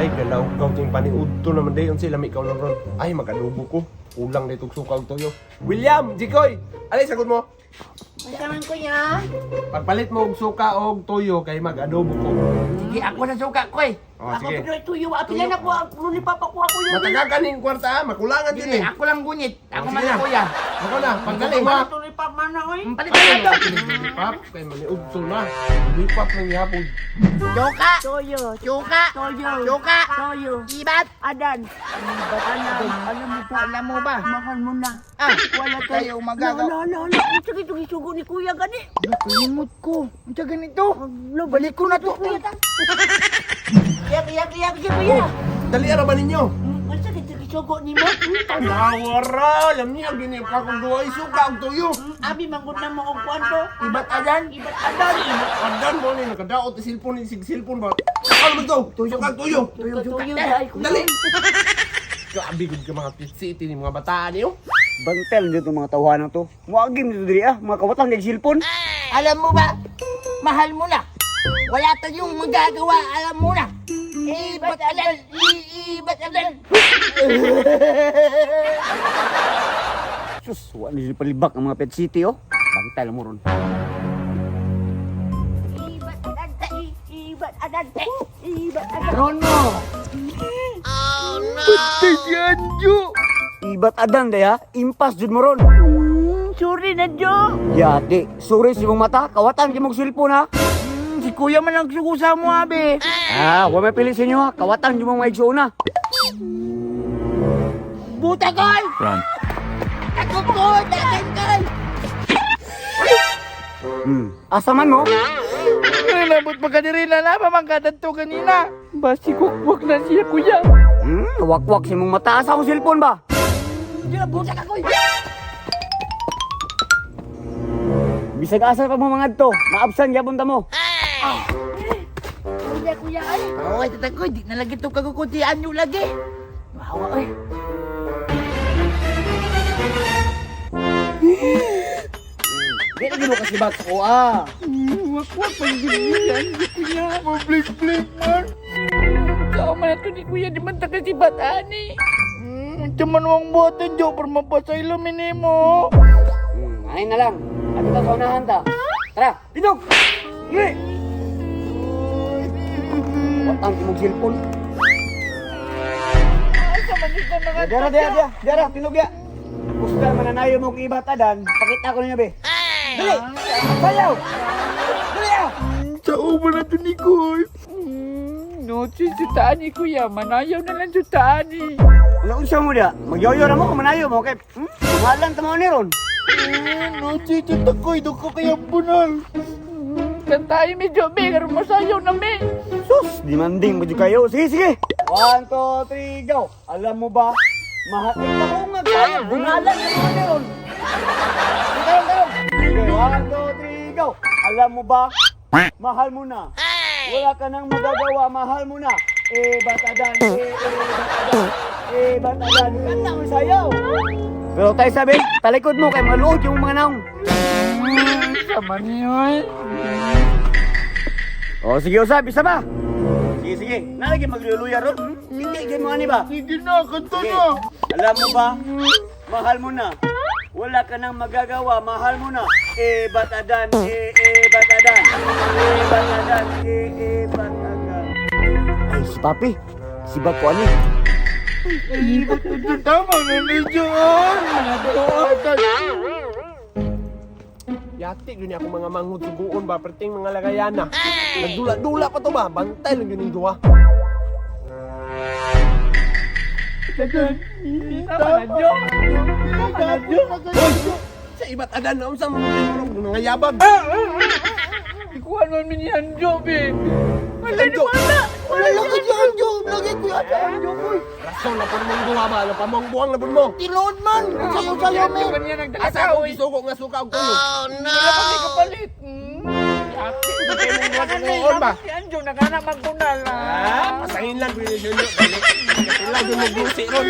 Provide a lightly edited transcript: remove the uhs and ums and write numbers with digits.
Ay, galaw, gawting paniudto naman dayon sila may ikaw lang ron. Ay, mag-adobo ko. Kulang na itong suka o toyo. William, Jikoy, alay, sagot mo. Masaman ko ya. Pagpalit mo og suka o toyo kay mag-adobo ko. Sige, ako na suka ko eh. Oh, Ako sige. pero tuyo. Ato yan ako. Ako ni Papa ko ako yun. Mataga kaning kwarta ha, makulangan din Sige, eh. ako lang gunit. Ako Sige man na. ako ya. Ako na, pagdaling mo ha. Ito ni Papa na ko eh. Palit na ito. Lipap, kay maniudto na. Lipap ng yapon. Suka. Toyo. Suka. Toyo. Suka. Toyo. Ibat. Adan. Alam mo ba? Mahal mo na. Ah, Wala tayo magagawa. Lala. Sige, sige, sugo ni Kuya gani. Kalimot ko. Ang tiyaga nito. Balik ko na to. Kaya, kuya. Dali ara ba ninyo? Sige, sige, sugo ni mo. Nawara, alam niya, ginip ka kung duwa suka o toyo. Abi, manggod na mo og kwanto. Ibat adan. Ibat adan. Andan mo ni, nakadaot ang silpon ni silpon ba? Ano ba ito? Suka o toyo. Toyo, suka. dahil ko. Dali! Kaabigod ka mga city ni mga bataan niyo. Bantel dito mga tawanan to. Muagim dito diri mga kawatang ng silpon. Alam mo ba? Mahal mo na. Wala tayong magagawa. Alam mo na. Ibat adan. Ibat adan. Sus, wa ni palibak ang mga pet city oh. Bantel mo ron. Ibat adan. Ibat adan. Ibat adan. Ron mo. Ibat adan day ha. Impas jud mo ron. Sorry na, Jo. Yati, suri si mong mata, kawatan gyud mong silpon ha. Si kuya man ang sukusa mo, abe. Ah, wa may pili sa inyo ha. Kawatan gyud mong maigsuon na. Buta koy! Run. Takot ko! Takot koy! Asa man mo? Nalabot pa ka diri na na, pamangkadan to kanina. Basi kukwak na siya, kuya. Wakwak si mong mata. Asa akong silpon ba? Hindi na, buta ka, koy. Bisag asa pa mo mga to. Maabsan gyapon ta mo. Kuya, ay. Oo, ito koy. Di na lagi ito kagukuntian nyo lagi. Mahawa, oy. Di lagi mo kasi bak ko ah. Wakwak pa yung ganyan. Kuya, mablik-blik man. Ikaw man ito ni kuya, di man taga si Batani. Cuman wang buhatan, Jo, para mapasaylo minimo. Ay na lang. At ito sa unahan ta. Tara, pinog! Ngiri! Watang imong silpon. Asa man ito mga Dara, pinog ya. Gusto mananayo mo kong ibatadan. Pakita ko ninyo, be. Dali! Sayaw! Dali ah! Sa ubo na ito ni Koy. No, si Tani, kuya. Manayaw na lang si Tani. Ano unsa mo dia? Magyoyo na mo kung manayo mo kay. Mahalan ta mo ni ron. No, si Koy. Doon ko kaya bunal. Kantahin medyo, be. Karoon masayaw na, me. Sus, demanding mo di kayo. Sige. 1, 2, 3, go. Alam mo ba? Mahal ito ko nga kaya. Bunalan na mo ni ron. Sige, 1, 2, 3, go. Alam mo ba? Mahal mo na. Wala ka nang magagawa, mahal mo na. Batadan, batadan. Kanta mo sayaw. Pero tayo sabi, talikod mo kay mga luod yung mga naong. Sama niyo, O sige, usap, isa ba? Sige. Nalagi magluluya ron. Hindi, kayo mga ni ba? Sige na, kanta Sige. na. Alam mo ba? Mahal mo na. Wala ka nang magagawa, mahal mo na. Batadan, batadan. Batadan, batadan. Ay, si Papi. Si Bako ani. Ba't ito tama na medyo? Yati yun ako mga manghud suguon ba, perting mga lagayana. Nagdula-dula pa to ba? Bantay lang yun yung duwa. Tama na, Jo. Tama na, Jo. Sa iba't adan na unsa mo mga yabag. Ikuha naman minihan, Jo, be. Wala Jo. Wala lagi dyan, Jo. Lagi ko yata. Rason na po mong duwa ba? Ano pa mong buwang na po mo? Tinuod man. Sayo-sayo, me. Asa ako isuko nga suka og tuyo. Wala pa may kapalit. Ate, ito kayo mong buwan noon ba? Si Anjo, nakana magbunal na. Pasangin lang, pinili nyo. Balik. Katulad yung mag-gusi ron.